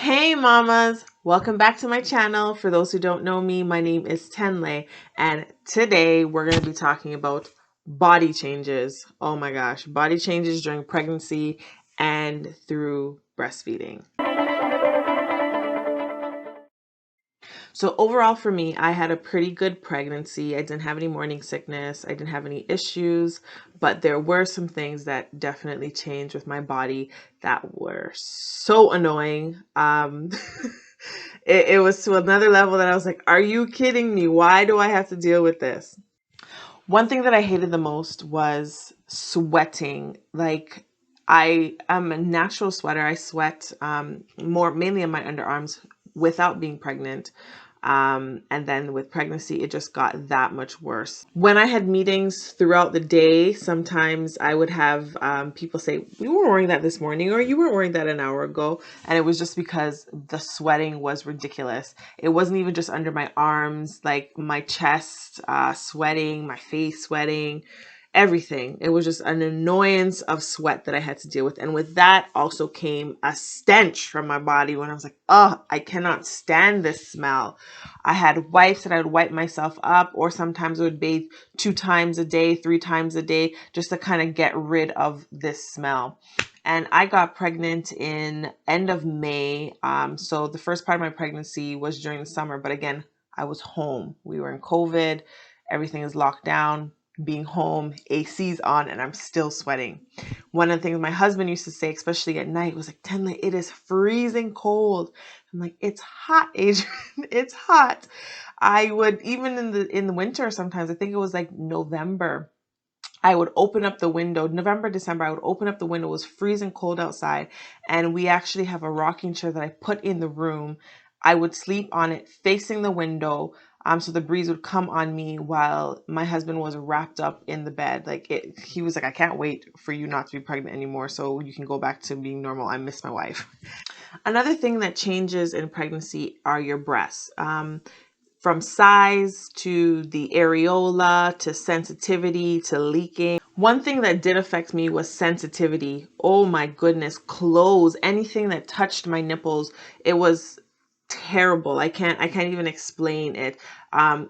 Hey mamas, welcome back to my channel. For those who don't know me, my name is Tenn-Lai, and today we're going to be talking about body changes. Oh my gosh, body changes during pregnancy and through breastfeeding. So overall for me, I had a pretty good pregnancy. I didn't have any morning sickness. I didn't have any issues, but there were some things that definitely changed with my body that were so annoying. It was to another level that I was like, are you kidding me? Why do I have to deal with this? One thing that I hated the most was sweating. Like I am a natural sweater. I sweat more mainly in my underarms without being pregnant. And then with pregnancy, it just got that much worse. When I had meetings throughout the day, sometimes I would have people say, "We were wearing that this morning," or "You weren't wearing that an hour ago." And it was just because the sweating was ridiculous. It wasn't even just under my arms, like my chest sweating, my face sweating, everything. It was just an annoyance of sweat that I had to deal with. And with that also came a stench from my body when I was like, oh, I cannot stand this smell. I had wipes that I would wipe myself up, or sometimes I would bathe 2 times a day, 3 times a day, just to kind of get rid of this smell. And I got pregnant in end of May. So the first part of my pregnancy was during the summer, but again, I was home. We were in COVID. Everything is locked down. Being home, AC's on, and I'm still sweating. One of the things my husband used to say, especially at night, was like, Tenn-Lai, it is freezing cold. I'm like, it's hot, Adrian. It's hot. I would, even in the winter sometimes, I think it was like November, I would open up the window, November, December, I would open up the window. It was freezing cold outside. And we actually have a rocking chair that I put in the room. I would sleep on it facing the window. So the breeze would come on me while my husband was wrapped up in the bed. He was like, I can't wait for you not to be pregnant anymore so you can go back to being normal. I miss my wife. Another thing that changes in pregnancy are your breasts. From size to the areola to sensitivity to leaking. One thing that did affect me was sensitivity. Oh my goodness, clothes, anything that touched my nipples, it was terrible. I can't even explain it.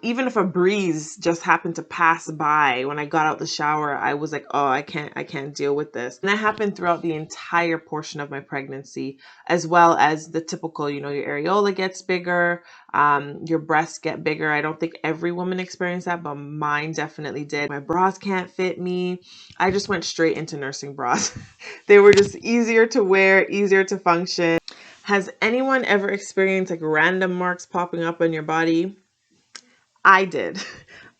Even if a breeze just happened to pass by when I got out the shower, I was like, oh, I can't deal with this. And that happened throughout the entire portion of my pregnancy, as well as the typical, your areola gets bigger, your breasts get bigger. I don't think every woman experienced that, but mine definitely did. My bras can't fit me. I just went straight into nursing bras. They were just easier to wear, easier to function. Has anyone ever experienced like random marks popping up on your body? I did.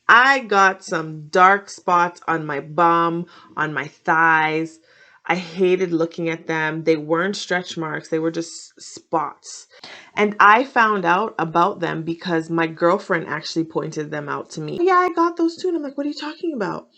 I got some dark spots on my bum, on my thighs. I hated looking at them. They weren't stretch marks, they were just spots. And I found out about them because my girlfriend actually pointed them out to me. Yeah, I got those too. And I'm like, what are you talking about?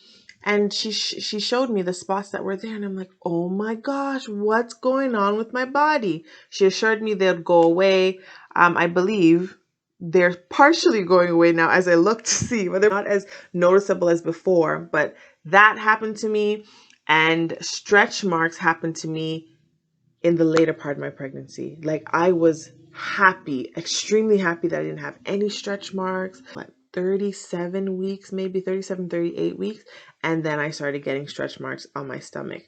And she showed me the spots that were there, and I'm like, oh my gosh, what's going on with my body? She assured me they'd go away. I believe they're partially going away now as I look to see, but they're not as noticeable as before. But that happened to me, and stretch marks happened to me in the later part of my pregnancy. Like I was happy, extremely happy that I didn't have any stretch marks. 37 weeks, maybe 37, 38 weeks. And then I started getting stretch marks on my stomach.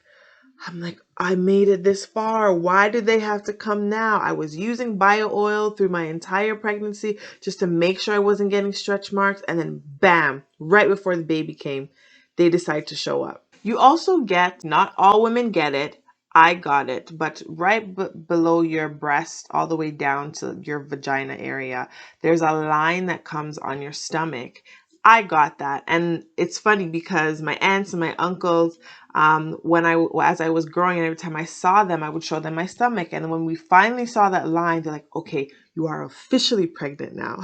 I'm like, I made it this far. Why did they have to come now? I was using bio oil through my entire pregnancy just to make sure I wasn't getting stretch marks. And then bam, right before the baby came, they decided to show up. You also get, not all women get it, I got it, but right below your breast, all the way down to your vagina area, there's a line that comes on your stomach. I got that. And it's funny because my aunts and my uncles, as I was growing, and every time I saw them, I would show them my stomach. And when we finally saw that line, they're like, okay, you are officially pregnant now.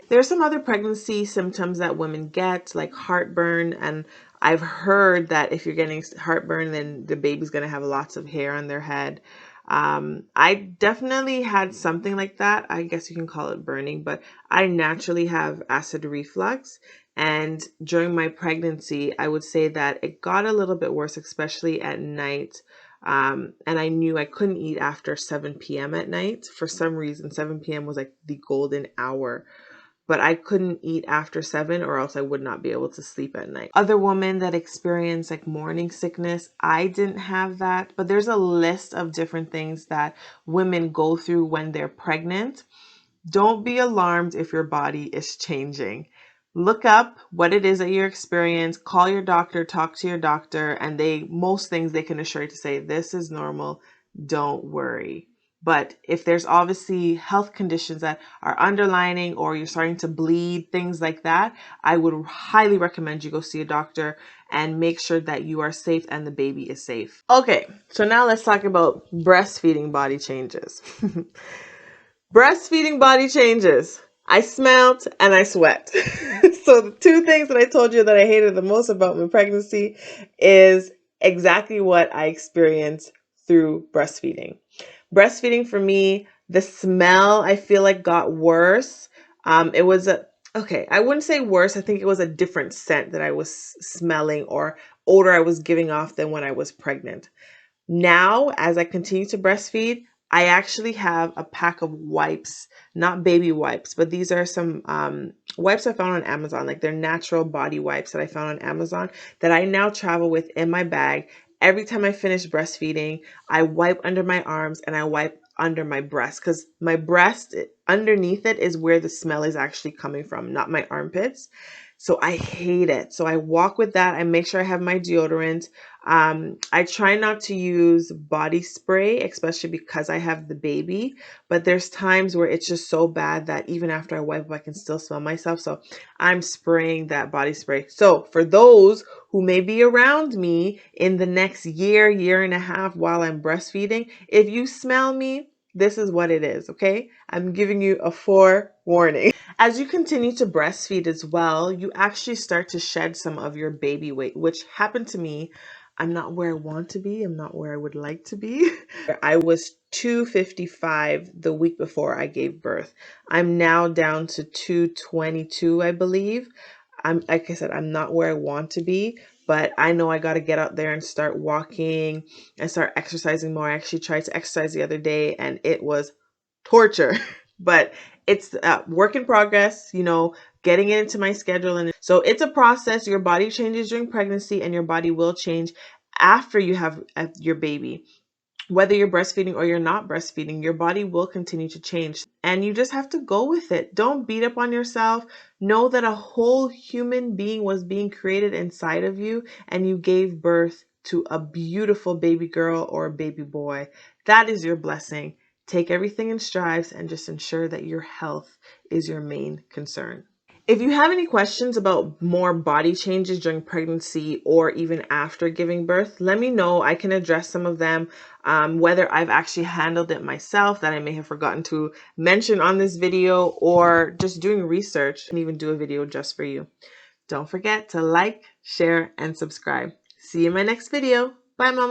There's some other pregnancy symptoms that women get, like heartburn. And I've heard that if you're getting heartburn, then the baby's going to have lots of hair on their head. I definitely had something like that. I guess you can call it burning, but I naturally have acid reflux. And during my pregnancy, I would say that it got a little bit worse, especially at night. And I knew I couldn't eat after 7 p.m. at night. For some reason, 7 p.m. was like the golden hour. But I couldn't eat after 7 or else I would not be able to sleep at night. Other women that experience like morning sickness, I didn't have that. But there's a list of different things that women go through when they're pregnant. Don't be alarmed if your body is changing. Look up what it is that you experience, call your doctor, talk to your doctor, and most things they can assure you to say, this is normal, don't worry. But if there's obviously health conditions that are underlining or you're starting to bleed, things like that, I would highly recommend you go see a doctor and make sure that you are safe and the baby is safe. Okay, so now let's talk about breastfeeding body changes. Breastfeeding body changes. I smelt and I sweat. So the two things that I told you that I hated the most about my pregnancy is exactly what I experienced through breastfeeding. Breastfeeding for me, the smell I feel like got worse. It was okay, I wouldn't say worse. I think it was a different scent that I was smelling or odor I was giving off than when I was pregnant. Now, as I continue to breastfeed, I actually have a pack of wipes, not baby wipes, but these are some wipes I found on Amazon, like they're natural body wipes that I found on Amazon that I now travel with in my bag. Every time I finish breastfeeding, I wipe under my arms and I wipe under my breast because my breast, underneath it is where the smell is actually coming from, not my armpits. So I hate it. So I walk with that. I make sure I have my deodorant. I try not to use body spray, especially because I have the baby, but there's times where it's just so bad that even after I wipe up, I can still smell myself. So I'm spraying that body spray. So for those who may be around me in the next year, year and a half while I'm breastfeeding, if you smell me, this is what it is, okay? I'm giving you a forewarning. As you continue to breastfeed as well, you actually start to shed some of your baby weight, which happened to me. I'm not where I want to be. I'm not where I would like to be. I was 255 the week before I gave birth. I'm now down to 222, I believe. Like I said, I'm not where I want to be, but I know I got to get out there and start walking and start exercising more. I actually tried to exercise the other day and it was torture, but it's a work in progress, getting it into my schedule. And so it's a process. Your body changes during pregnancy and your body will change after you have your baby. Whether you're breastfeeding or you're not breastfeeding, your body will continue to change and you just have to go with it. Don't beat up on yourself. Know that a whole human being was being created inside of you and you gave birth to a beautiful baby girl or a baby boy. That is your blessing. Take everything in strides and just ensure that your health is your main concern. If you have any questions about more body changes during pregnancy or even after giving birth, let me know. I can address some of them, whether I've actually handled it myself that I may have forgotten to mention on this video or just doing research and even do a video just for you. Don't forget to like, share, and subscribe. See you in my next video. Bye, Mama.